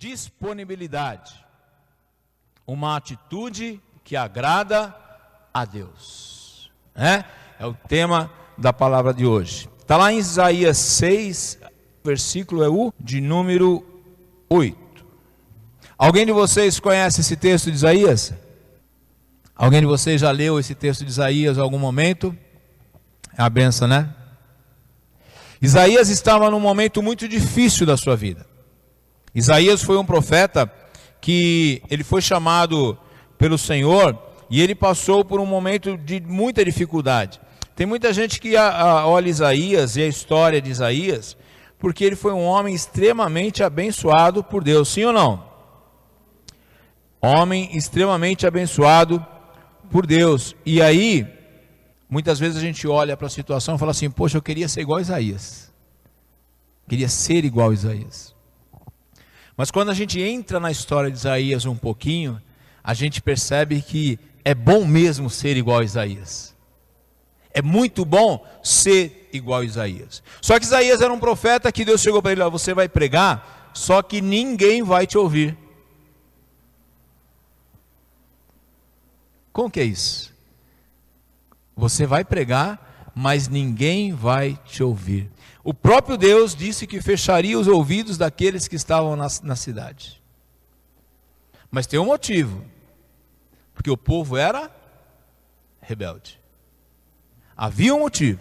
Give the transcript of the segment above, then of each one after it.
disponibilidade, uma atitude que agrada a Deus. É o tema da palavra de hoje. Está lá em Isaías 6, versículo é o de número 8. Alguém de vocês conhece esse texto de Isaías? Alguém de vocês já leu esse texto de Isaías em algum momento? É a benção, né? Isaías estava num momento muito difícil da sua vida. Isaías foi um profeta que ele foi chamado pelo Senhor e ele passou por um momento de muita dificuldade. Tem muita gente que olha Isaías e a história de Isaías porque ele foi um homem extremamente abençoado por Deus, sim ou não? Homem extremamente abençoado por Deus. E aí, muitas vezes a gente olha para a situação e fala assim: poxa, eu queria ser igual a Isaías. Queria ser igual a Isaías. Mas quando a gente entra na história de Isaías um pouquinho, a gente percebe que é bom mesmo ser igual a Isaías. É muito bom ser igual a Isaías. Só que Isaías era um profeta que Deus chegou para ele: você vai pregar, só que ninguém vai te ouvir. Como que é isso? Você vai pregar, mas ninguém vai te ouvir. O próprio Deus disse que fecharia os ouvidos daqueles que estavam na cidade. Mas tem um motivo. Porque o povo era rebelde. Havia um motivo.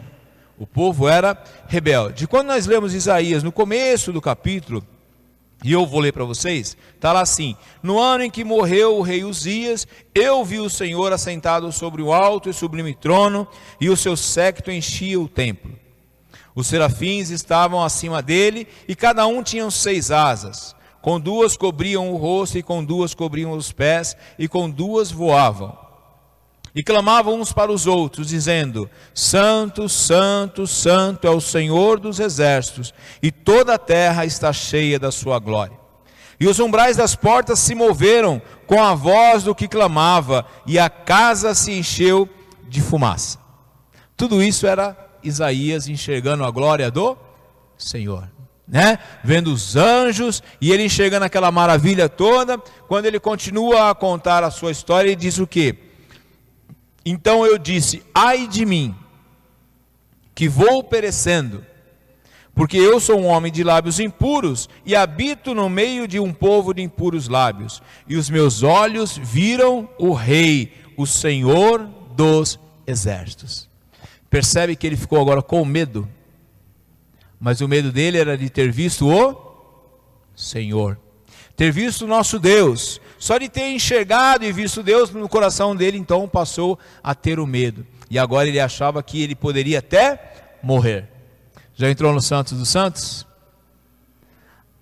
O povo era rebelde. Quando nós lemos Isaías no começo do capítulo, e eu vou ler para vocês, está lá assim: no ano em que morreu o rei Uzias, eu vi o Senhor assentado sobre o alto e sublime trono, e o seu séquito enchia o templo. Os serafins estavam acima dele, e cada um tinha 6 asas. Com 2 cobriam o rosto, e com 2 cobriam os pés, e com 2 voavam. E clamavam uns para os outros, dizendo: Santo, Santo, Santo é o Senhor dos exércitos, e toda a terra está cheia da sua glória. E os umbrais das portas se moveram com a voz do que clamava, e a casa se encheu de fumaça. Tudo isso era Isaías enxergando a glória do Senhor, né? Vendo os anjos, e ele enxergando aquela maravilha toda. Quando ele continua a contar a sua história, ele diz o quê? Então eu disse: ai de mim, que vou perecendo, porque eu sou um homem de lábios impuros, e habito no meio de um povo de impuros lábios, e os meus olhos viram o Rei, o Senhor dos exércitos. Percebe que ele ficou agora com medo, mas o medo dele era de ter visto o Senhor, ter visto o nosso Deus. Só de ter enxergado e visto Deus no coração dele, então passou a ter o medo. E agora ele achava que ele poderia até morrer. Já entrou no Santos dos Santos?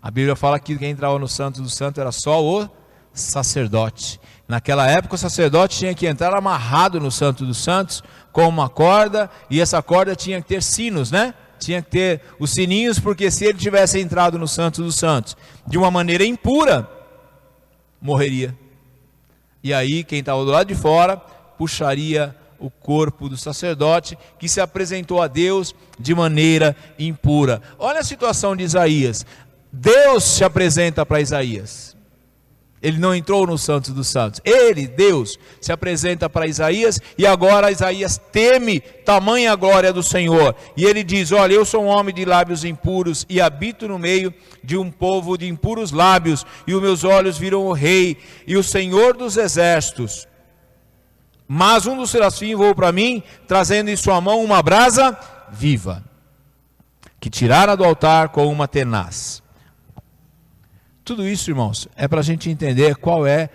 A Bíblia fala que quem entrava no Santos dos Santos era só o sacerdote. Naquela época o sacerdote tinha que entrar amarrado no Santo dos Santos com uma corda, e essa corda tinha que ter sinos, né? Tinha que ter os sininhos, porque se ele tivesse entrado no Santo dos Santos de uma maneira impura, morreria. E aí quem estava do lado de fora puxaria o corpo do sacerdote que se apresentou a Deus de maneira impura. Olha a situação de Isaías. Deus se apresenta para Isaías. Ele não entrou no Santo dos Santos. Ele, Deus, se apresenta para Isaías, e agora Isaías teme tamanha glória do Senhor. E ele diz: olha, eu sou um homem de lábios impuros, e habito no meio de um povo de impuros lábios, e os meus olhos viram o Rei, e o Senhor dos exércitos. Mas um dos serafins voou para mim, trazendo em sua mão uma brasa viva, que tirara do altar com uma tenaz. Tudo isso, irmãos, é para a gente entender qual é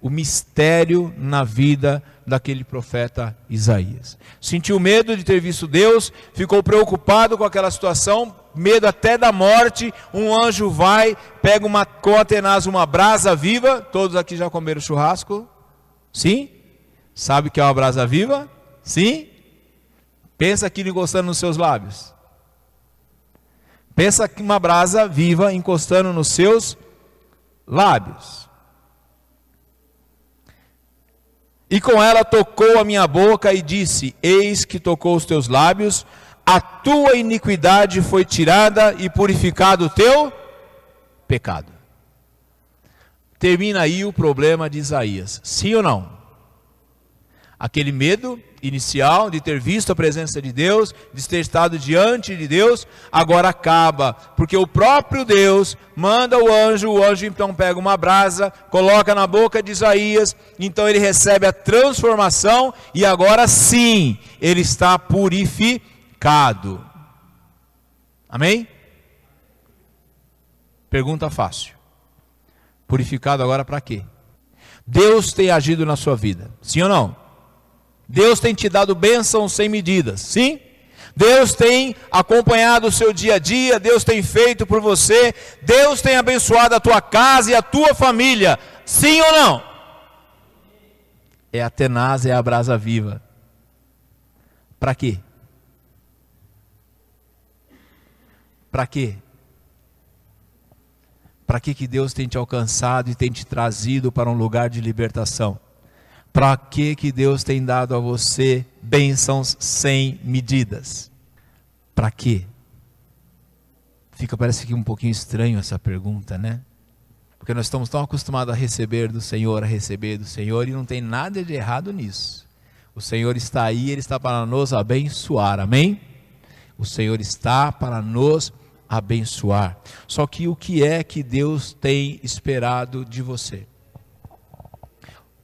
o mistério na vida daquele profeta Isaías. Sentiu medo de ter visto Deus, ficou preocupado com aquela situação, medo até da morte. Um anjo vai, pega com a tenaz uma brasa viva. Todos aqui já comeram churrasco? Sim? Sabe o que é uma brasa viva? Sim? Pensa aquilo encostando nos seus lábios. Pensa que uma brasa viva encostando nos seus lábios. E com ela tocou a minha boca e disse: eis que tocou os teus lábios, a tua iniquidade foi tirada e purificado o teu pecado. termina aí o problema de Isaías. Sim ou não? Aquele medo inicial de ter visto a presença de Deus, de ter estado diante de Deus, agora acaba, porque o próprio Deus manda o anjo então pega uma brasa, coloca na boca de Isaías, então ele recebe a transformação e agora sim, ele está purificado. Amém? Pergunta fácil. Purificado agora para quê? Deus tem agido na sua vida, sim ou não? Deus tem te dado bênçãos sem medidas, sim? Deus tem acompanhado o seu dia a dia, Deus tem feito por você, Deus tem abençoado a tua casa e a tua família, sim ou não? É a tenaz, é a brasa viva. Para quê? Para quê? Para que Deus tem te alcançado e tem te trazido para um lugar de libertação? Para que Deus tem dado a você bênçãos sem medidas? Para quê? Parece que um pouquinho estranho essa pergunta, né? Porque nós estamos tão acostumados a receber do Senhor, e não tem nada de errado nisso. O Senhor está aí, Ele está para nos abençoar, amém? O Senhor está para nos abençoar. Só que o que é que Deus tem esperado de você?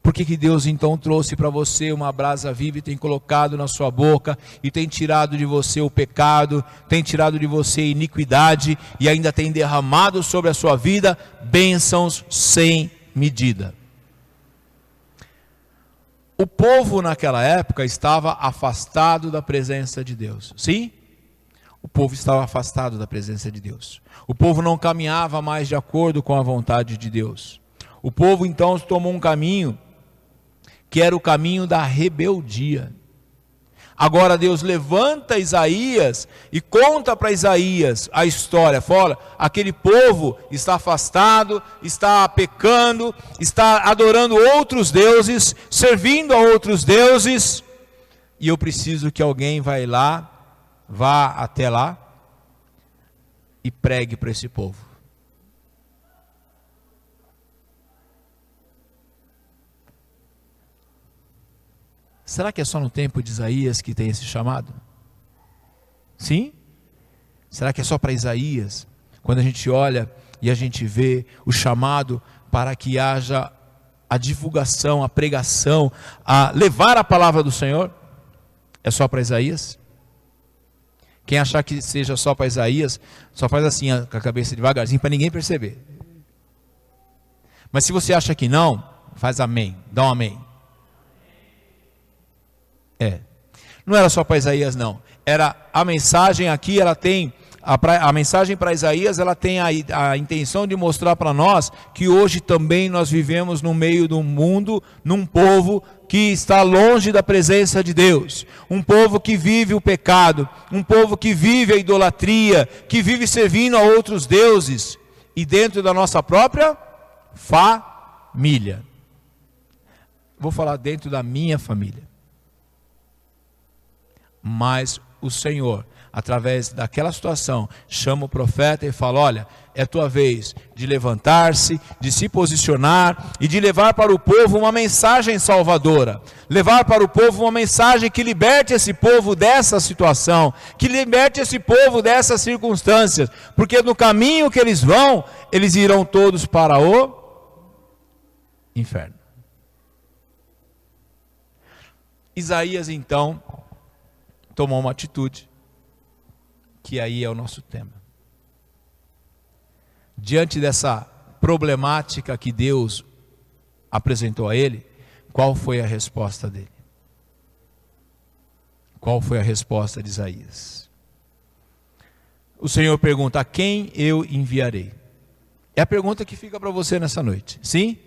Por que Deus então trouxe para você uma brasa viva e tem colocado na sua boca e tem tirado de você o pecado, tem tirado de você a iniquidade e ainda tem derramado sobre a sua vida bênçãos sem medida? O povo naquela época estava afastado da presença de Deus, sim? O povo estava afastado da presença de Deus. O povo não caminhava mais de acordo com a vontade de Deus. O povo então tomou um caminho que era o caminho da rebeldia. Agora Deus levanta Isaías e conta para Isaías a história. Fala, aquele povo está afastado, está pecando, está adorando outros deuses, servindo a outros deuses, e eu preciso que alguém vá até lá e pregue para esse povo. Será que é só no tempo de Isaías que tem esse chamado? Sim? Será que é só para Isaías? Quando a gente olha e a gente vê o chamado para que haja a divulgação, a pregação, a levar a palavra do Senhor, é só para Isaías? Quem achar que seja só para Isaías, só faz assim com a cabeça devagarzinho para ninguém perceber. Mas se você acha que não, faz amém, dá um amém. Não era só para Isaías não, era a mensagem aqui, ela tem, a mensagem para Isaías, ela tem a intenção de mostrar para nós, que hoje também nós vivemos no meio do mundo, num povo que está longe da presença de Deus, um povo que vive o pecado, um povo que vive a idolatria, que vive servindo a outros deuses, e dentro da nossa própria família. Vou falar dentro da minha família. Mas o Senhor, através daquela situação, chama o profeta e fala, olha, é tua vez de levantar-se, de se posicionar e de levar para o povo uma mensagem salvadora. Levar para o povo uma mensagem que liberte esse povo dessa situação, que liberte esse povo dessas circunstâncias, porque no caminho que eles vão, eles irão todos para o inferno. Isaías então tomou uma atitude, que aí é o nosso tema. Diante dessa problemática que Deus apresentou a ele, qual foi a resposta dele? Qual foi a resposta de Isaías? O Senhor pergunta, a quem eu enviarei? É a pergunta que fica para você nessa noite, sim?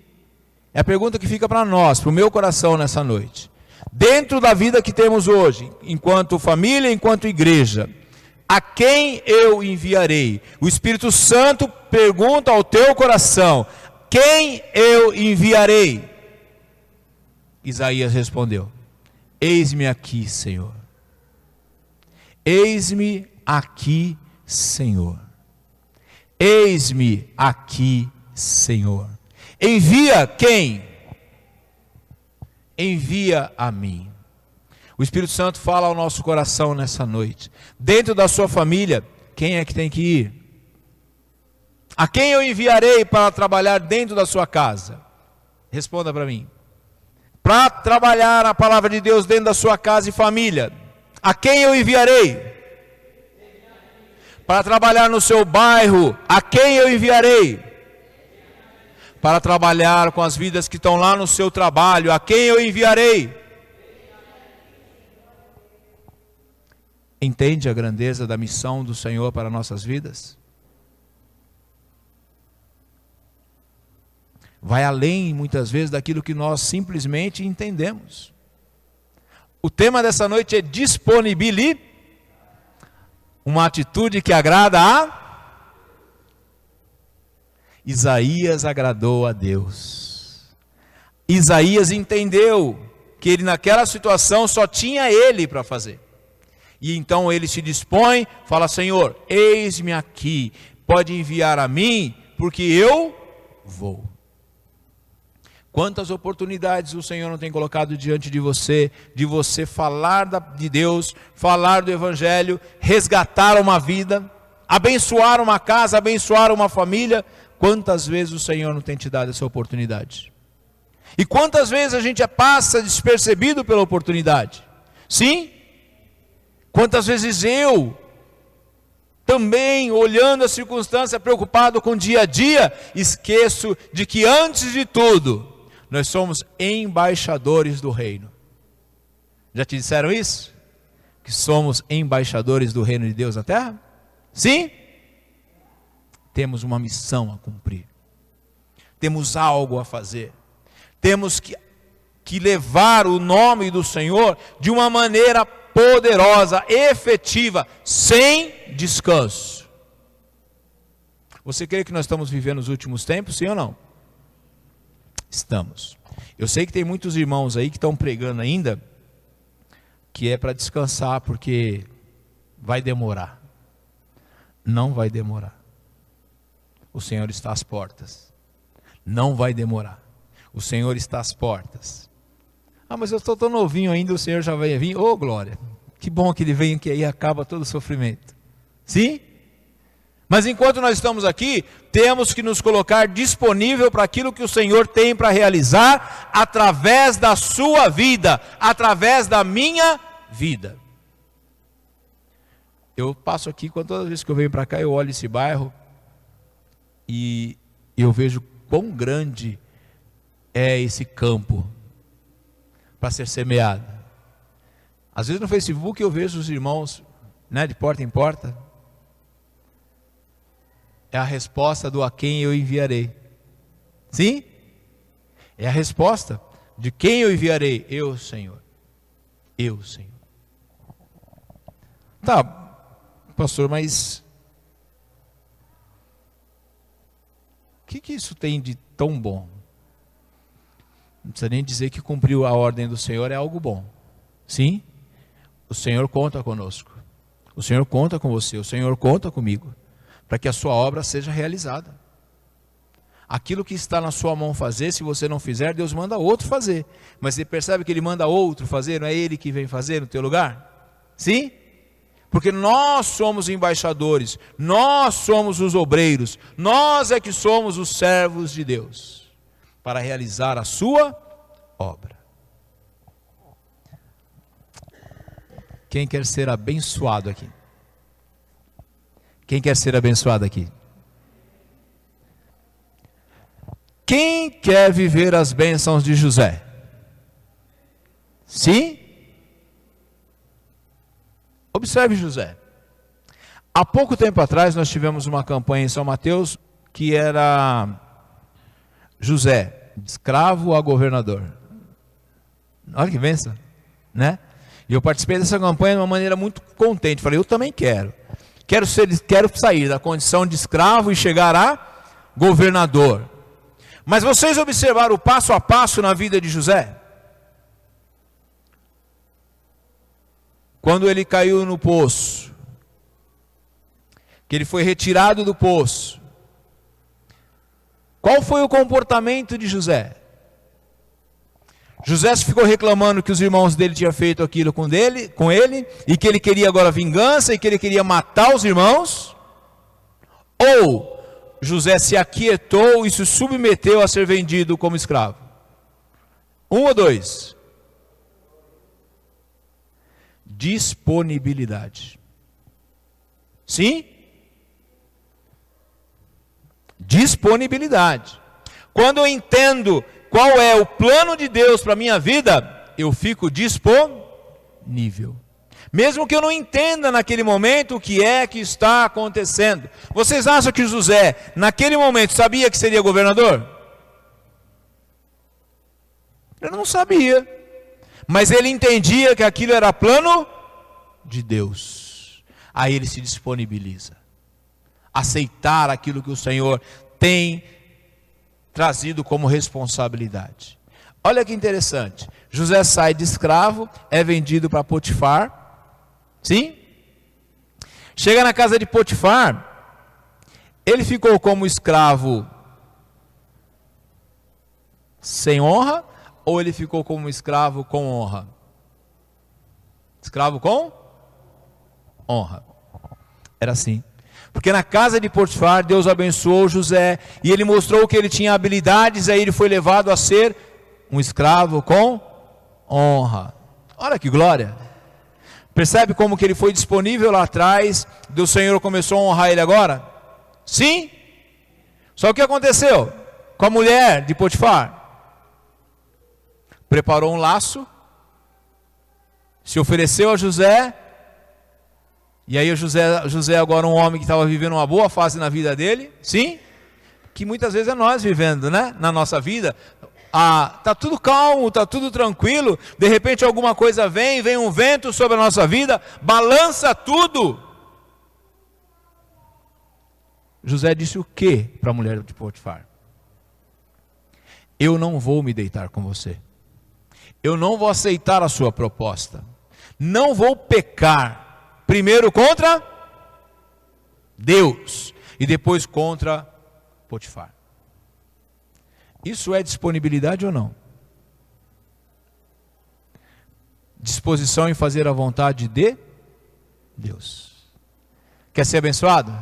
É a pergunta que fica para nós, para o meu coração nessa noite. Dentro da vida que temos hoje, enquanto família, enquanto igreja, a quem eu enviarei? O Espírito Santo pergunta ao teu coração, quem eu enviarei? Isaías respondeu, eis-me aqui, Senhor. Eis-me aqui, Senhor. Eis-me aqui, Senhor. Envia quem? Envia a mim. O Espírito Santo fala ao nosso coração nessa noite. Dentro da sua família, quem é que tem que ir? A quem eu enviarei para trabalhar dentro da sua casa? Responda para mim. Para trabalhar a palavra de Deus dentro da sua casa e família, a quem eu enviarei? Para trabalhar no seu bairro, a quem eu enviarei? Para trabalhar com as vidas que estão lá no seu trabalho, a quem eu enviarei? Entende a grandeza da missão do Senhor para nossas vidas? Vai além, muitas vezes, daquilo que nós simplesmente entendemos. O tema dessa noite é disponibilidade, uma atitude que agrada a... Isaías agradou a Deus. Isaías entendeu que ele naquela situação só tinha ele para fazer. E então ele se dispõe, fala: Senhor, eis-me aqui, pode enviar a mim, porque eu vou. Quantas oportunidades o Senhor não tem colocado diante de você falar de Deus, falar do Evangelho, resgatar uma vida, abençoar uma casa, abençoar uma família. Quantas vezes o Senhor não tem te dado essa oportunidade? E quantas vezes a gente passa despercebido pela oportunidade? Sim? Quantas vezes eu, também olhando a circunstância, preocupado com o dia a dia, esqueço de que antes de tudo, nós somos embaixadores do reino. Já te disseram isso? Que somos embaixadores do reino de Deus na terra? Sim? Temos uma missão a cumprir. Temos algo a fazer. Temos que levar o nome do Senhor de uma maneira poderosa, efetiva, sem descanso. Você crê que nós estamos vivendo os últimos tempos, sim ou não? Estamos. Eu sei que tem muitos irmãos aí que estão pregando ainda, que é para descansar, porque vai demorar. Não vai demorar. O Senhor está às portas. Não vai demorar. O Senhor está às portas. Ah, mas eu estou tão novinho ainda, o Senhor já vai vir. Oh, glória! Que bom que Ele vem, que aí acaba todo o sofrimento. Sim? Mas enquanto nós estamos aqui, temos que nos colocar disponível para aquilo que o Senhor tem para realizar através da sua vida, através da minha vida. Eu passo aqui, toda vez que eu venho para cá, eu olho esse bairro e eu vejo quão grande é esse campo para ser semeado. Às vezes no Facebook eu vejo os irmãos, de porta em porta. É a resposta do a quem eu enviarei. Sim? É a resposta de quem eu enviarei. Eu, Senhor. Eu, Senhor. Tá, pastor, mas o que isso tem de tão bom? Não precisa nem dizer que cumpriu a ordem do Senhor é algo bom. Sim? O Senhor conta conosco. O Senhor conta com você. O Senhor conta comigo. Para que a sua obra seja realizada. Aquilo que está na sua mão fazer, se você não fizer, Deus manda outro fazer. Mas você percebe que Ele manda outro fazer, não é Ele que vem fazer no teu lugar? Sim? Porque nós somos embaixadores, nós somos os obreiros, nós é que somos os servos de Deus, para realizar a sua obra. Quem quer ser abençoado aqui? Quem quer ser abençoado aqui? Quem quer viver as bênçãos de José? Sim? Observe José. Há pouco tempo atrás nós tivemos uma campanha em São Mateus que era José, de escravo a governador. Olha que bênção, né? E eu participei dessa campanha de uma maneira muito contente. Falei, eu também quero. Quero sair da condição de escravo e chegar a governador. Mas vocês observaram o passo a passo na vida de José? Quando ele caiu no poço, que ele foi retirado do poço, Qual foi o comportamento de José? José ficou reclamando que os irmãos dele tinham feito aquilo com ele, e que ele queria agora vingança, e que ele queria matar os irmãos? Ou José se aquietou e se submeteu a ser vendido como escravo? Um ou dois? Disponibilidade. Sim? Disponibilidade. Quando eu entendo qual é o plano de Deus para a minha vida, eu fico disponível. Mesmo que eu não entenda naquele momento o que é que está acontecendo. Vocês acham que José, naquele momento, sabia que seria governador? Ele não sabia. Mas ele entendia que aquilo era plano de Deus. Aí ele se disponibiliza. Aceitar aquilo que o Senhor tem trazido como responsabilidade. Olha que interessante. José sai de escravo, é vendido para Potifar. Sim? Chega na casa de Potifar, ele ficou como escravo sem honra, ou ele ficou como escravo com honra? Escravo com honra. Era assim. Porque na casa de Potifar, Deus abençoou José, e ele mostrou que ele tinha habilidades, aí ele foi levado a ser um escravo com honra. Olha que glória! Percebe como que ele foi disponível lá atrás, e o Senhor começou a honrar ele agora? Sim? Só o que aconteceu com a mulher de Potifar? Preparou um laço, se ofereceu a José, e aí José agora um homem que estava vivendo uma boa fase na vida dele, sim? Que muitas vezes é nós vivendo, né? Na nossa vida. Tá tudo calmo, tá tudo tranquilo, de repente alguma coisa vem um vento sobre a nossa vida, balança tudo. José disse o que para a mulher de Potifar? Eu não vou me deitar com você, eu não vou aceitar a sua proposta, não vou pecar, primeiro contra Deus, e depois contra Potifar. Isso é disponibilidade ou não? Disposição em fazer a vontade de Deus. Quer ser abençoado?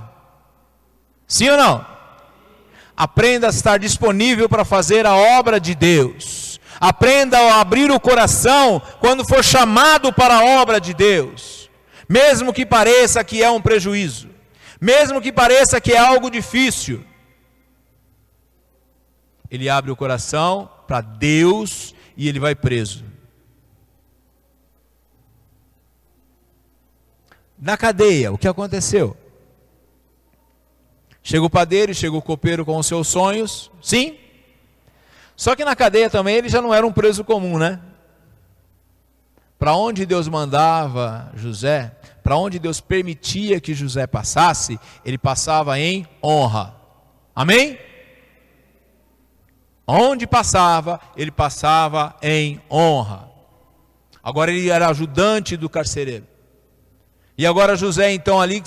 Sim ou não? Aprenda a estar disponível para fazer a obra de Deus. Aprenda a abrir o coração quando for chamado para a obra de Deus. Mesmo que pareça que é um prejuízo. Mesmo que pareça que é algo difícil. Ele abre o coração para Deus e ele vai preso. Na cadeia, o que aconteceu? Chega o padeiro, chega o copeiro com os seus sonhos, sim. Só que na cadeia também ele já não era um preso comum, né? Para onde Deus mandava José, para onde Deus permitia que José passasse, ele passava em honra. Amém? Onde passava, ele passava em honra. Agora ele era ajudante do carcereiro. E agora José então ali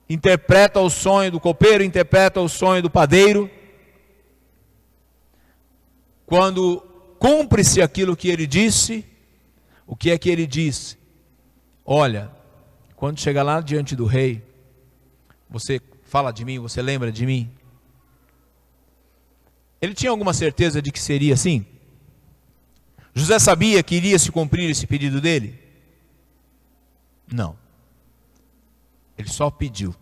interpreta o sonho do copeiro, interpreta o sonho do padeiro. Quando cumpre-se aquilo que ele disse, o que é que ele disse? Olha, quando chegar lá diante do rei, você fala de mim, você lembra de mim? Ele tinha alguma certeza de que seria assim? José sabia que iria se cumprir esse pedido dele? Não. Ele só pediu.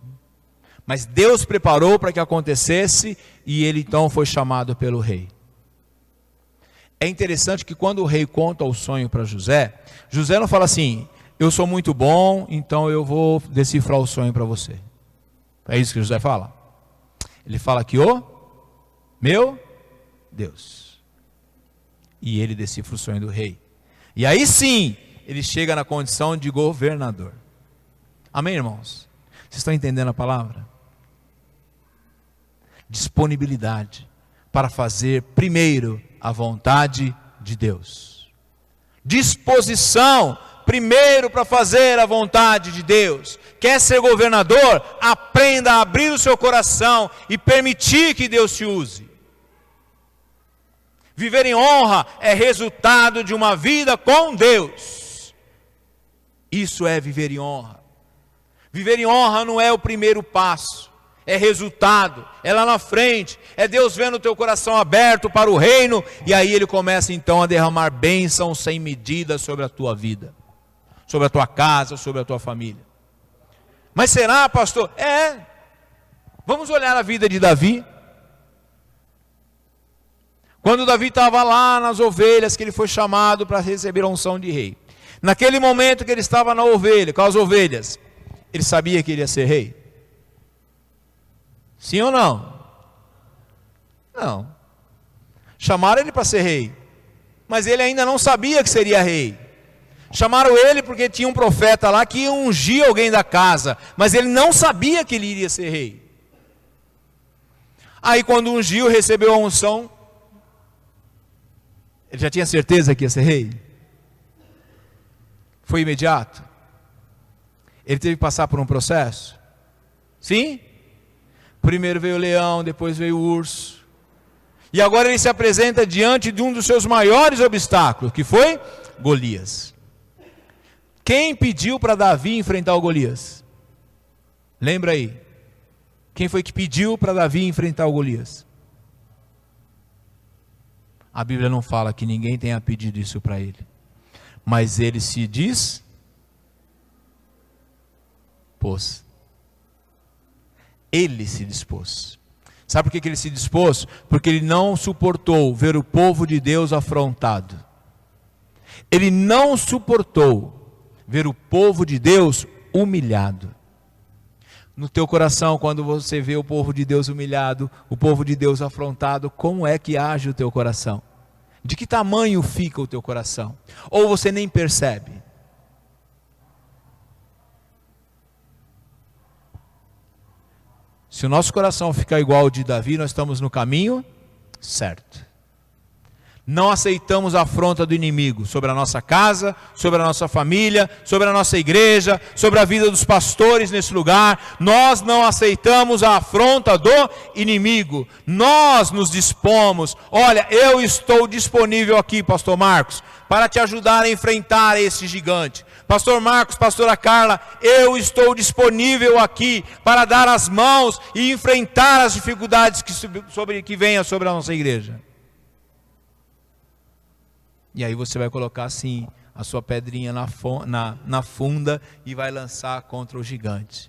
Mas Deus preparou para que acontecesse e ele então foi chamado pelo rei. É interessante que quando o rei conta o sonho para José, José não fala assim, eu sou muito bom, então eu vou decifrar o sonho para você. É isso que José fala? Ele fala que meu Deus. E ele decifra o sonho do rei. E aí sim, ele chega na condição de governador. Amém, irmãos? Vocês estão entendendo a palavra? Disponibilidade para fazer primeiro a vontade de Deus. Disposição primeiro para fazer a vontade de Deus. Quer ser governador? Aprenda a abrir o seu coração e permitir que Deus te use. Viver em honra é resultado de uma vida com Deus. Isso é viver em honra. Viver em honra não é o primeiro passo, é resultado, é lá na frente, é Deus vendo o teu coração aberto para o reino, e aí Ele começa então a derramar bênçãos sem medida sobre a tua vida, sobre a tua casa, sobre a tua família. Mas será, pastor? Vamos olhar a vida de Davi. Quando Davi estava lá nas ovelhas, que ele foi chamado para receber a unção de rei. Naquele momento que ele estava na ovelha, com as ovelhas, ele sabia que ele ia ser rei? Sim ou não? Não. Chamaram ele para ser rei, mas ele ainda não sabia que seria rei. Chamaram ele porque tinha um profeta lá que ia ungir alguém da casa, mas ele não sabia que ele iria ser rei. Aí quando ungiu, recebeu a unção, ele já tinha certeza que ia ser rei? Foi imediato? Ele teve que passar por um processo? Sim? Primeiro veio o leão, depois veio o urso. E agora ele se apresenta diante de um dos seus maiores obstáculos, que foi Golias. Quem pediu para Davi enfrentar o Golias? Lembra aí. Quem foi que pediu para Davi enfrentar o Golias? A Bíblia não fala que ninguém tenha pedido isso para ele. Mas ele se dispôs. Ele se dispôs. Sabe por que ele se dispôs? Porque ele não suportou ver o povo de Deus afrontado. Ele não suportou ver o povo de Deus humilhado. No teu coração, quando você vê o povo de Deus humilhado, o povo de Deus afrontado, como é que age o teu coração? De que tamanho fica o teu coração? Ou você nem percebe? Se o nosso coração ficar igual ao de Davi, nós estamos no caminho certo. Não aceitamos a afronta do inimigo sobre a nossa casa, sobre a nossa família, sobre a nossa igreja, sobre a vida dos pastores nesse lugar. Nós não aceitamos a afronta do inimigo. Nós nos dispomos. Olha, eu estou disponível aqui, pastor Marcos, para te ajudar a enfrentar esse gigante. Pastor Marcos, pastora Carla, eu estou disponível aqui para dar as mãos e enfrentar as dificuldades que venham sobre a nossa igreja. E aí você vai colocar assim a sua pedrinha na funda e vai lançar contra o gigante.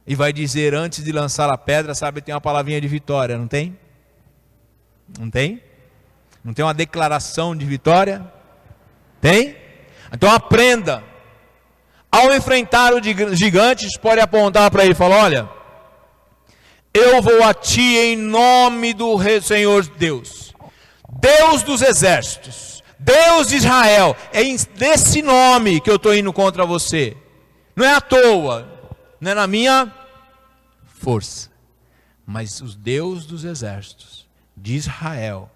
E vai dizer antes de lançar a pedra, sabe, tem uma palavrinha de vitória, não tem? Não tem? Não tem uma declaração de vitória? Tem? Então aprenda. Ao enfrentar o gigante, pode apontar para ele e falar: olha, eu vou a ti em nome do Senhor Deus, Deus dos exércitos, Deus de Israel. É desse nome que eu estou indo contra você. Não é à toa, não é na minha força, mas o Deus dos exércitos de Israel,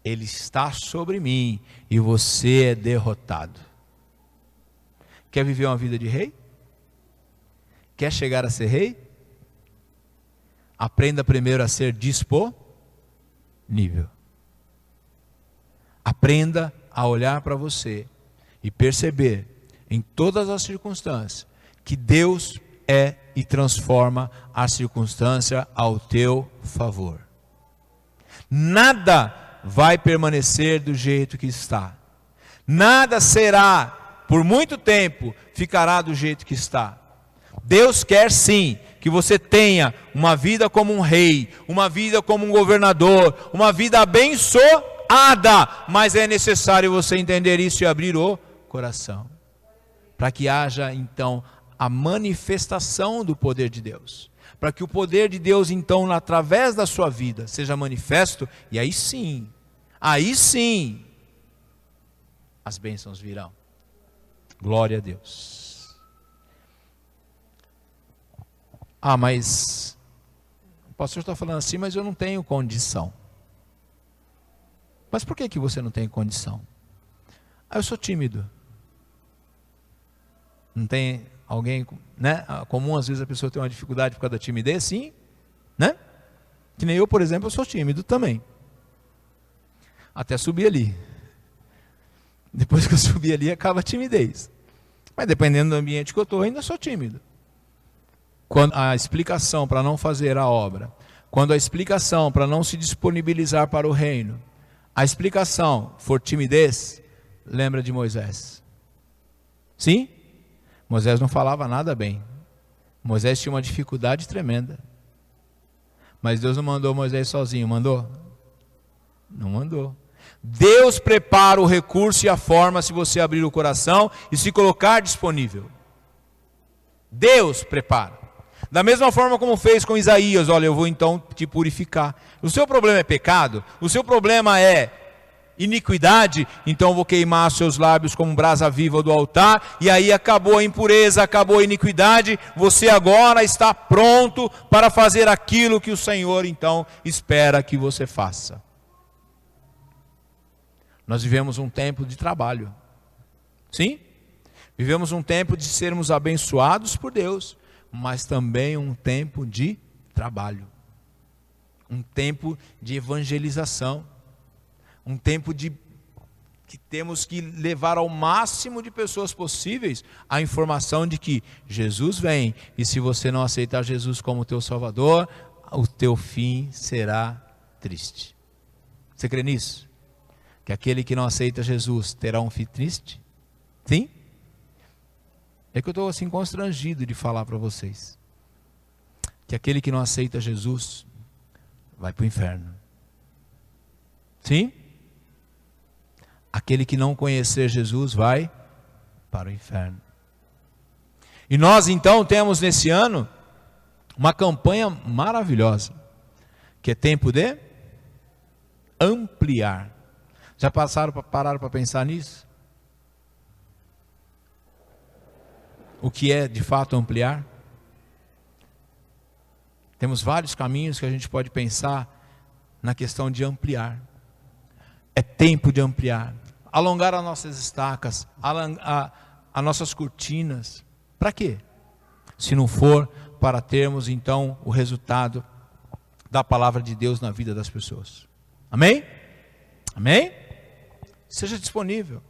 Ele está sobre mim e você é derrotado. Quer viver uma vida de rei? Quer chegar a ser rei? Aprenda primeiro a ser disponível. Aprenda a olhar para você e perceber em todas as circunstâncias que Deus é e transforma a circunstância ao teu favor. Nada vai permanecer do jeito que está. Nada será, por muito tempo, ficará do jeito que está. Deus quer sim que você tenha uma vida como um rei, uma vida como um governador, uma vida abençoada, mas é necessário você entender isso e abrir o coração, para que haja então a manifestação do poder de Deus, para que o poder de Deus então através da sua vida seja manifesto, e aí sim, as bênçãos virão. Glória a Deus. Mas o pastor está falando assim, mas eu não tenho condição. Mas por que você não tem condição? Eu sou tímido. Não tem alguém, né? Comum às vezes a pessoa tem uma dificuldade por causa da timidez, sim, né? Que nem eu, por exemplo, eu sou tímido também. Até subir ali. Depois que eu subir ali, acaba a timidez. Mas dependendo do ambiente que eu estou, ainda sou tímido. Quando a explicação para não fazer a obra, quando a explicação para não se disponibilizar para o reino, a explicação for timidez, lembra de Moisés. Sim? Moisés não falava nada bem. Moisés tinha uma dificuldade tremenda. Mas Deus não mandou Moisés sozinho, mandou? Não mandou. Deus prepara o recurso e a forma se você abrir o coração e se colocar disponível. Deus prepara. Da mesma forma como fez com Isaías, olha, eu vou então te purificar. O seu problema é pecado? O seu problema é iniquidade? Então eu vou queimar seus lábios como brasa viva do altar, e aí acabou a impureza, acabou a iniquidade, você agora está pronto para fazer aquilo que o Senhor então espera que você faça. Nós vivemos um tempo de trabalho. Sim? Vivemos um tempo de sermos abençoados por Deus, mas também um tempo de trabalho. Um tempo de evangelização. Um tempo que temos que levar ao máximo de pessoas possíveis a informação de que Jesus vem. E se você não aceitar Jesus como teu Salvador, o teu fim será triste. Você crê nisso? Que aquele que não aceita Jesus terá um fim triste? Sim? É que eu estou assim constrangido de falar para vocês. Que aquele que não aceita Jesus vai para o inferno. Sim? Aquele que não conhecer Jesus vai para o inferno. E nós então temos nesse ano uma campanha maravilhosa, que é tempo de ampliar. Já pararam para pensar nisso? O que é de fato ampliar? Temos vários caminhos que a gente pode pensar na questão de ampliar. É tempo de ampliar. Alongar as nossas estacas, as nossas cortinas. Para quê? Se não for para termos então o resultado da palavra de Deus na vida das pessoas. Amém? Amém? Seja disponível.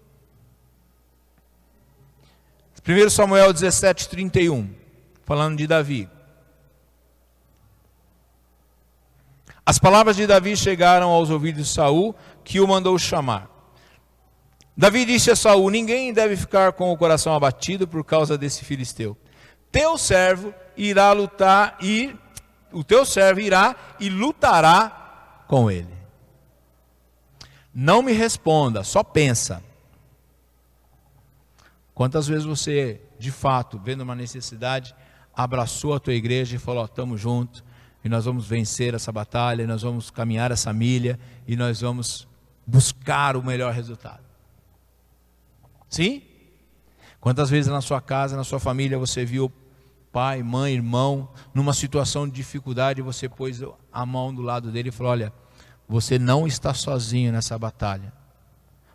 1 Samuel 17:31, falando de Davi. As palavras de Davi chegaram aos ouvidos de Saul, que o mandou chamar. Davi disse a Saul: ninguém deve ficar com o coração abatido por causa desse filisteu. Teu servo irá lutar e o teu servo irá e lutará com ele. Não me responda, só pensa. Quantas vezes você, de fato, vendo uma necessidade, abraçou a tua igreja e falou: estamos juntos, e nós vamos vencer essa batalha, e nós vamos caminhar essa milha, e nós vamos buscar o melhor resultado. Sim? Quantas vezes na sua casa, na sua família, você viu pai, mãe, irmão, numa situação de dificuldade, você pôs a mão do lado dele e falou: olha, você não está sozinho nessa batalha,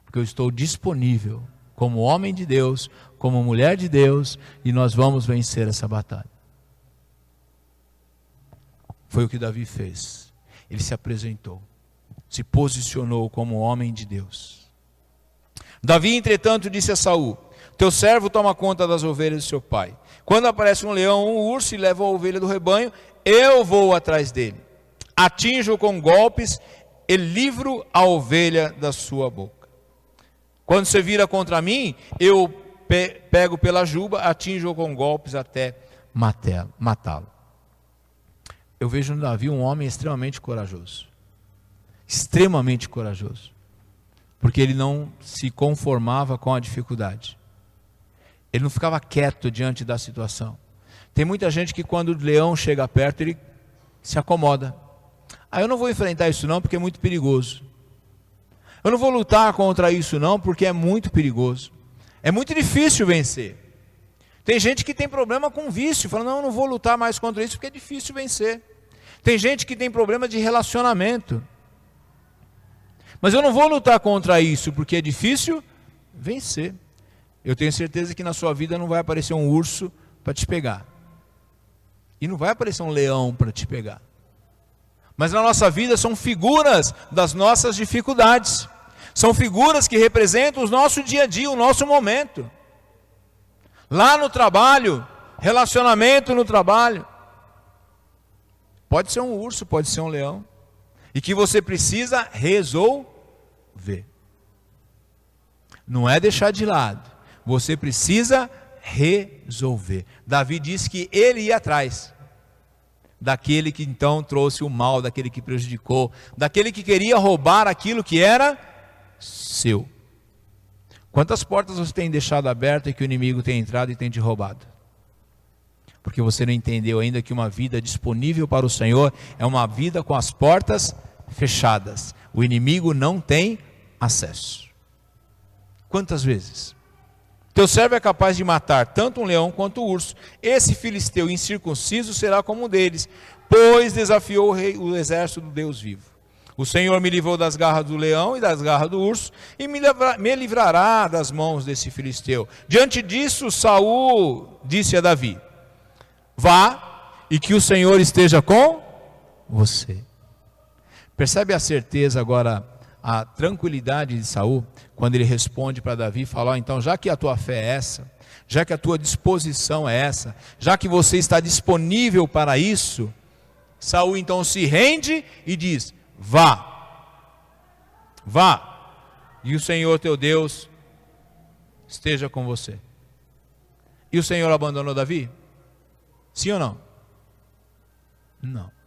porque eu estou disponível como homem de Deus, como mulher de Deus, e nós vamos vencer essa batalha. Foi o que Davi fez. Ele se apresentou, se posicionou como homem de Deus. Davi, entretanto, disse a Saul: teu servo toma conta das ovelhas de seu pai. Quando aparece um leão ou um urso e leva a ovelha do rebanho, eu vou atrás dele, atinjo-o com golpes e livro a ovelha da sua boca. Quando você vira contra mim, eu pego pela juba, atinjo-o com golpes até matá-lo. Eu vejo no Davi um homem extremamente corajoso. Extremamente corajoso. Porque ele não se conformava com a dificuldade. Ele não ficava quieto diante da situação. Tem muita gente que quando o leão chega perto, ele se acomoda. Eu não vou enfrentar isso não, porque é muito perigoso. Eu não vou lutar contra isso não, porque é muito perigoso. É muito difícil vencer. Tem gente que tem problema com vício, fala: não, eu não vou lutar mais contra isso, porque é difícil vencer. Tem gente que tem problema de relacionamento. Mas eu não vou lutar contra isso, porque é difícil vencer. Eu tenho certeza que na sua vida não vai aparecer um urso para te pegar. E não vai aparecer um leão para te pegar. Mas na nossa vida são figuras das nossas dificuldades. São figuras que representam o nosso dia a dia, o nosso momento. Lá no trabalho, relacionamento no trabalho. Pode ser um urso, pode ser um leão. E que você precisa resolver. Não é deixar de lado. Você precisa resolver. Davi disse que ele ia atrás daquele que então trouxe o mal, daquele que prejudicou, daquele que queria roubar aquilo que era seu. Quantas portas você tem deixado abertas e que o inimigo tem entrado e tem te roubado? Porque você não entendeu ainda que uma vida disponível para o Senhor é uma vida com as portas fechadas. O inimigo não tem acesso. Quantas vezes? Teu servo é capaz de matar tanto um leão quanto o urso. Esse filisteu incircunciso será como um deles, pois desafiou o exército do Deus vivo. O Senhor me livrou das garras do leão e das garras do urso, e me livrará das mãos desse filisteu. Diante disso, Saul disse a Davi: vá, e que o Senhor esteja com você. Percebe a certeza agora, a tranquilidade de Saul, quando ele responde para Davi, fala: então, já que a tua fé é essa, já que a tua disposição é essa, já que você está disponível para isso, Saul então se rende e diz: vá, vá, e o Senhor teu Deus esteja com você. E o Senhor abandonou Davi? Sim ou não? Não.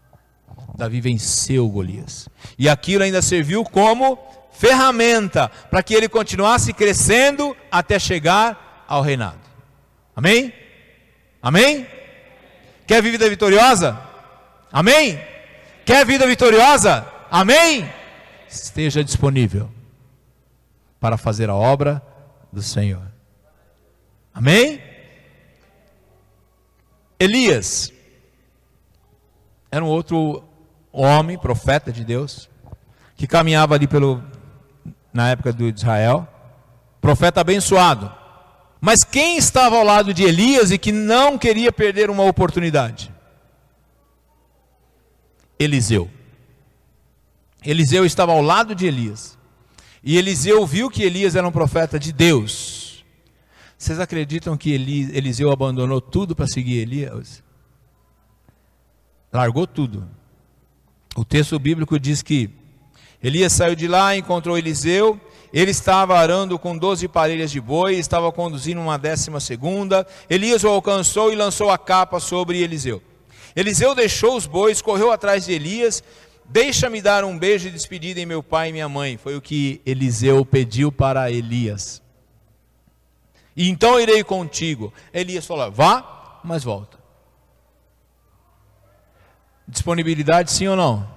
Davi venceu Golias, e aquilo ainda serviu como ferramenta para que ele continuasse crescendo até chegar ao reinado. Amém? Amém? Quer vida vitoriosa? Amém? Quer vida vitoriosa? Amém? Esteja disponível para fazer a obra do Senhor. Amém? Elias era um outro homem, profeta de Deus, que caminhava ali na época de Israel, profeta abençoado. Mas quem estava ao lado de Elias e que não queria perder uma oportunidade? Eliseu. Eliseu estava ao lado de Elias. E Eliseu viu que Elias era um profeta de Deus. Vocês acreditam que Eliseu abandonou tudo para seguir Elias? Largou tudo. O texto bíblico diz que Elias saiu de lá, encontrou Eliseu. Ele estava arando com 12 parelhas de boi, estava conduzindo uma 12ª. Elias o alcançou e lançou a capa sobre Eliseu. Eliseu deixou os bois, correu atrás de Elias. Deixa-me dar um beijo de despedida em meu pai e minha mãe. Foi o que Eliseu pediu para Elias. E então irei contigo. Elias falou: vá, mas volta. Disponibilidade, sim ou não?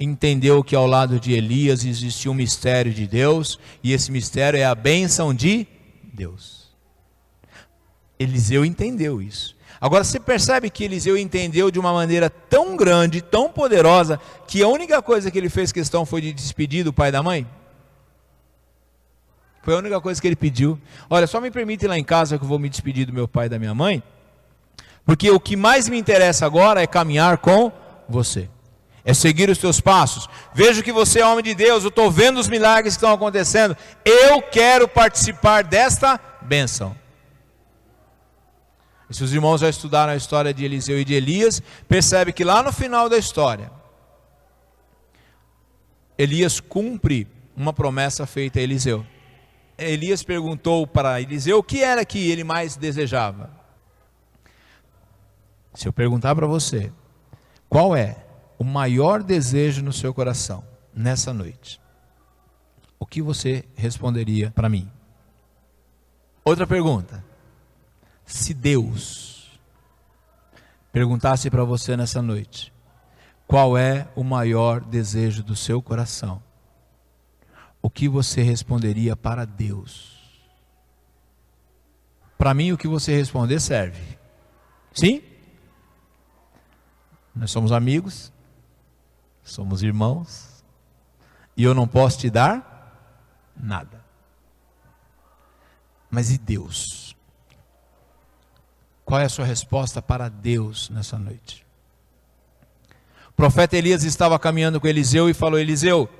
Entendeu que ao lado de Elias existia um mistério de Deus, e esse mistério é a bênção de Deus. Eliseu entendeu isso. Agora você percebe que Eliseu entendeu de uma maneira tão grande, tão poderosa, que a única coisa que ele fez questão foi de despedir do pai e da mãe? Foi a única coisa que ele pediu. Olha, só me permite ir lá em casa que eu vou me despedir do meu pai e da minha mãe, porque o que mais me interessa agora é caminhar com você. É seguir os teus passos. Vejo que você é homem de Deus, eu estou vendo os milagres que estão acontecendo. Eu quero participar desta bênção. E se os irmãos já estudaram a história de Eliseu e de Elias, percebe que lá no final da história, Elias cumpre uma promessa feita a Eliseu. Elias perguntou para Eliseu o que era que ele mais desejava. Se eu perguntar para você, qual é o maior desejo no seu coração nessa noite, o que você responderia para mim? Outra pergunta: se Deus perguntasse para você nessa noite, qual é o maior desejo do seu coração, o que você responderia para Deus? Para mim, o que você responder serve. Sim? Nós somos amigos, somos irmãos, e eu não posso te dar nada. Mas e Deus? Qual é a sua resposta para Deus nessa noite? O profeta Elias estava caminhando com Eliseu e falou: Eliseu,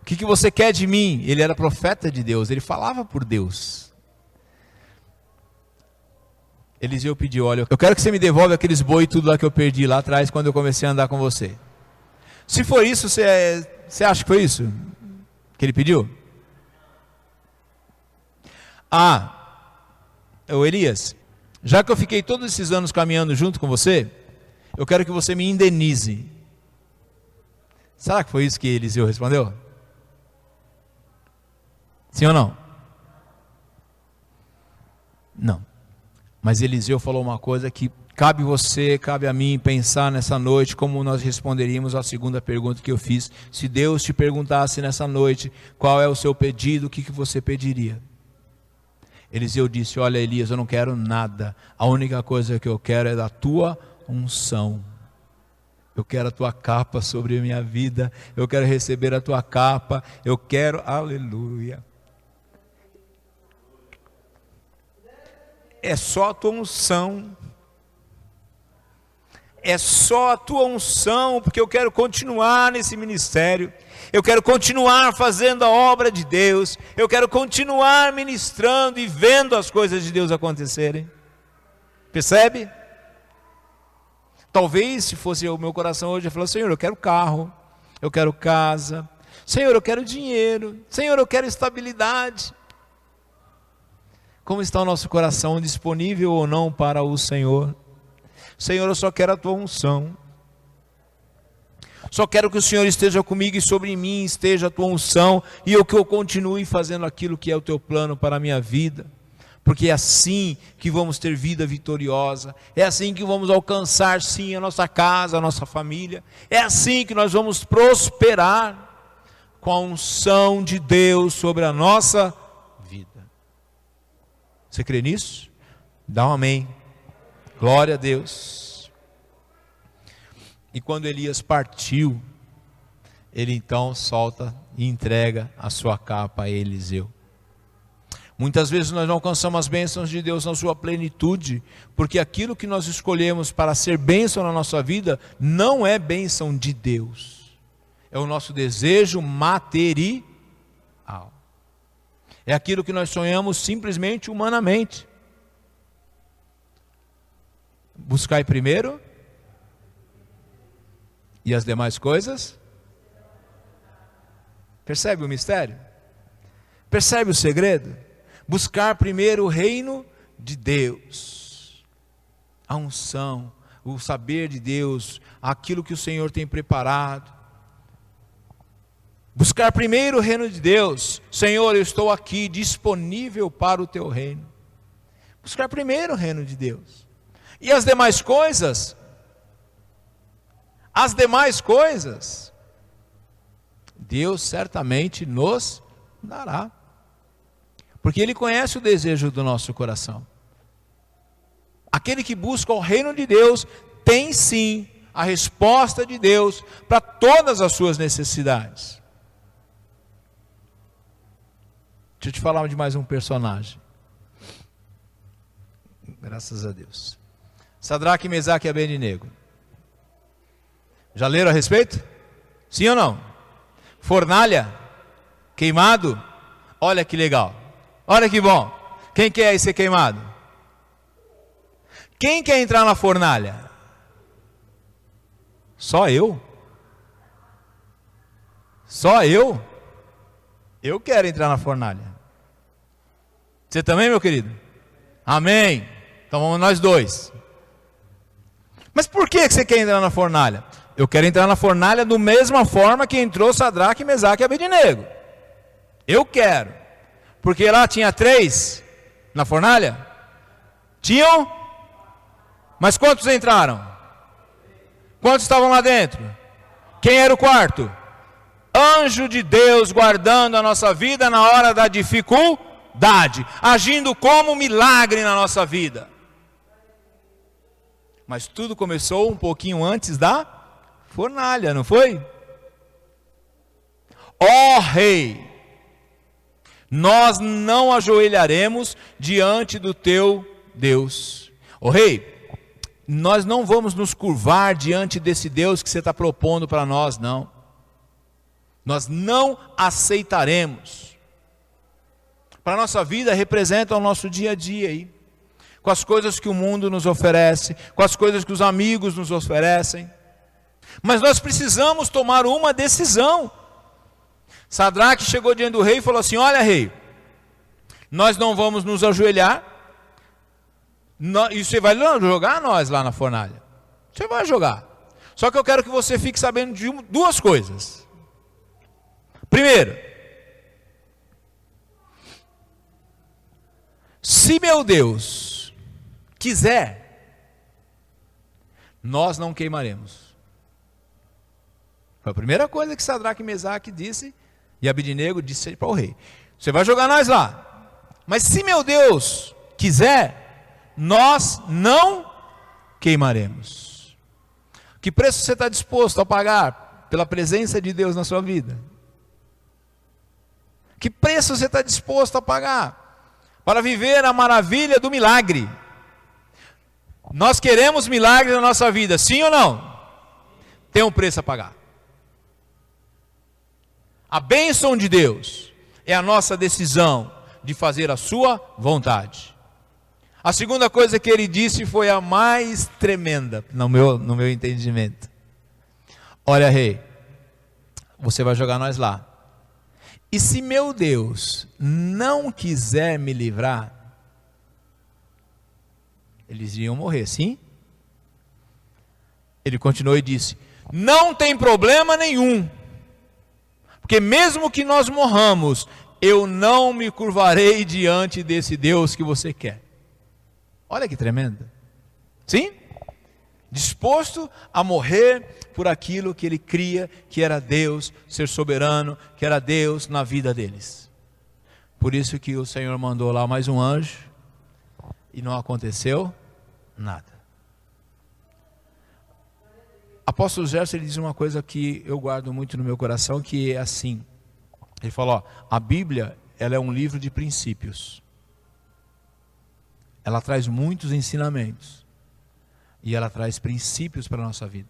o que você quer de mim? Ele era profeta de Deus, ele falava por Deus. Eliseu pediu: olha, eu quero que você me devolva aqueles boi e tudo lá que eu perdi lá atrás quando eu comecei a andar com você. Se for isso, você acha que foi isso que ele pediu? Ô Elias, já que eu fiquei todos esses anos caminhando junto com você, eu quero que você me indenize. Será que foi isso que Eliseu respondeu? Sim ou não? Não. Mas Eliseu falou uma coisa que cabe você, cabe a mim pensar nessa noite, como nós responderíamos à segunda pergunta que eu fiz. Se Deus te perguntasse nessa noite qual é o seu pedido, o que você pediria? Eliseu disse: olha, Elias, eu não quero nada, a única coisa que eu quero é da tua unção. Eu quero a tua capa sobre a minha vida, eu quero receber a tua capa, eu quero, aleluia. É só a tua unção, é só a tua unção, porque eu quero continuar nesse ministério, eu quero continuar fazendo a obra de Deus, eu quero continuar ministrando e vendo as coisas de Deus acontecerem. Percebe? Talvez se fosse o meu coração hoje, eu falasse: Senhor, eu quero carro, eu quero casa, Senhor, eu quero dinheiro, Senhor, eu quero estabilidade. Como está o nosso coração, disponível ou não para o Senhor? Senhor, eu só quero a tua unção, só quero que o Senhor esteja comigo e sobre mim esteja a tua unção, e que eu continue fazendo aquilo que é o teu plano para a minha vida, porque é assim que vamos ter vida vitoriosa, é assim que vamos alcançar sim a nossa casa, a nossa família, é assim que nós vamos prosperar, com a unção de Deus sobre a nossa vida. Você crê nisso? Dá um amém. Glória a Deus. E quando Elias partiu, ele então solta e entrega a sua capa a Eliseu. Muitas vezes nós não alcançamos as bênçãos de Deus na sua plenitude, porque aquilo que nós escolhemos para ser bênção na nossa vida, não é bênção de Deus. É o nosso desejo material. É aquilo que nós sonhamos simplesmente humanamente. Buscai primeiro, e as demais coisas. Percebe o mistério? Percebe o segredo? Buscar primeiro o reino de Deus, a unção, o saber de Deus, aquilo que o Senhor tem preparado. Buscar primeiro o reino de Deus. Senhor, eu estou aqui disponível para o teu reino. Buscar primeiro o reino de Deus. E as demais coisas? As demais coisas, Deus certamente nos dará. Porque Ele conhece o desejo do nosso coração. Aquele que busca o reino de Deus tem sim a resposta de Deus para todas as suas necessidades. Deixa eu te falar de mais um personagem. Graças a Deus. Sadraque, Mesaque e Abednego. Já leram a respeito? Sim ou não? Fornalha, queimado. Olha que legal. Olha que bom. Quem quer ser queimado? Quem quer entrar na fornalha? Só eu? Só eu? Eu quero entrar na fornalha. Você também, meu querido? Amém. Então vamos nós dois. Mas por que você quer entrar na fornalha? Eu quero entrar na fornalha da mesma forma que entrou Sadraque, Mesaque e Abednego. Eu quero. Porque lá tinha 3 na fornalha? Tinham? Mas quantos entraram? Quantos estavam lá dentro? Quem era o quarto? Anjo de Deus guardando a nossa vida na hora da dificuldade, agindo como milagre na nossa vida. Mas tudo começou um pouquinho antes da fornalha, não foi? Ó Rei, nós não ajoelharemos diante do teu Deus. Ó Rei, nós não vamos nos curvar diante desse Deus que você está propondo para nós, não. Nós não aceitaremos. Para a nossa vida representa o nosso dia a dia aí, com as coisas que o mundo nos oferece, com as coisas que os amigos nos oferecem. Mas nós precisamos tomar uma decisão. Sadraque chegou diante do rei e falou assim: olha, rei, nós não vamos nos ajoelhar, e você vai jogar nós lá na fornalha. Você vai jogar. Só que eu quero que você fique sabendo de duas coisas. Primeiro, se meu Deus quiser, nós não queimaremos. Foi a primeira coisa que Sadraque, Mesaque disse, e Abednego disse para o rei: você vai jogar nós lá, mas se meu Deus quiser, nós não queimaremos. Que preço você está disposto a pagar pela presença de Deus na sua vida? Que preço você está disposto a pagar para viver a maravilha do milagre? Nós queremos milagre na nossa vida, sim ou não? Tem um preço a pagar. A bênção de Deus é a nossa decisão de fazer a sua vontade. A segunda coisa que ele disse foi a mais tremenda no meu entendimento. Olha, rei, você vai jogar nós lá. E se meu Deus não quiser me livrar, eles iam morrer, sim? Ele continuou e disse: não tem problema nenhum, porque mesmo que nós morramos, eu não me curvarei diante desse Deus que você quer. Olha que tremendo. Sim? Disposto a morrer por aquilo que ele cria, que era Deus, ser soberano, que era Deus na vida deles. Por isso que o Senhor mandou lá mais um anjo, e não aconteceu nada. Apóstolo Gerson, ele diz uma coisa que eu guardo muito no meu coração, que é assim. Ele falou: ó, a Bíblia, ela é um livro de princípios. Ela traz muitos ensinamentos. E ela traz princípios para a nossa vida.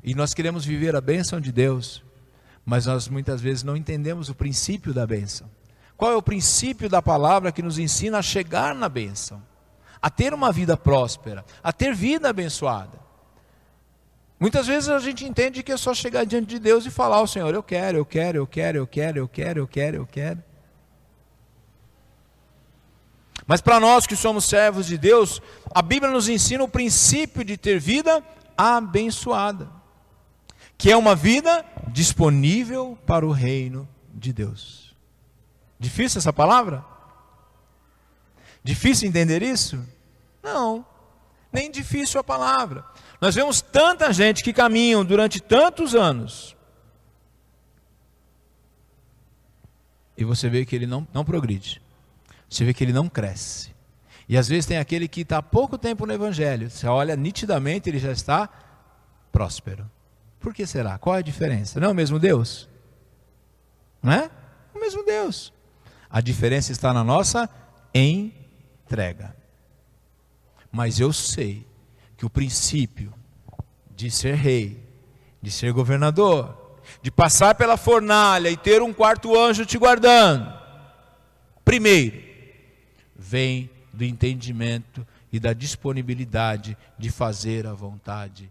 E nós queremos viver a bênção de Deus, mas nós muitas vezes não entendemos o princípio da bênção. Qual é o princípio da palavra que nos ensina a chegar na bênção? A ter uma vida próspera, a ter vida abençoada. Muitas vezes a gente entende que é só chegar diante de Deus e falar ao Senhor: eu quero, eu quero, eu quero, eu quero, eu quero, eu quero, eu quero. Mas para nós que somos servos de Deus, a Bíblia nos ensina o princípio de ter vida abençoada, que é uma vida disponível para o reino de Deus. Difícil essa palavra? Difícil entender isso? Não, nem difícil a palavra. Nós vemos tanta gente que caminham durante tantos anos, e você vê que ele não progride. Você vê que ele não cresce. E às vezes tem aquele que está há pouco tempo no Evangelho. Você olha nitidamente, ele já está próspero. Por que será? Qual é a diferença? Não é o mesmo Deus? Não é? O mesmo Deus. A diferença está na nossa entrega. Mas eu sei que o princípio de ser rei, de ser governador, de passar pela fornalha e ter um quarto anjo te guardando, primeiro, vem do entendimento e da disponibilidade de fazer a vontade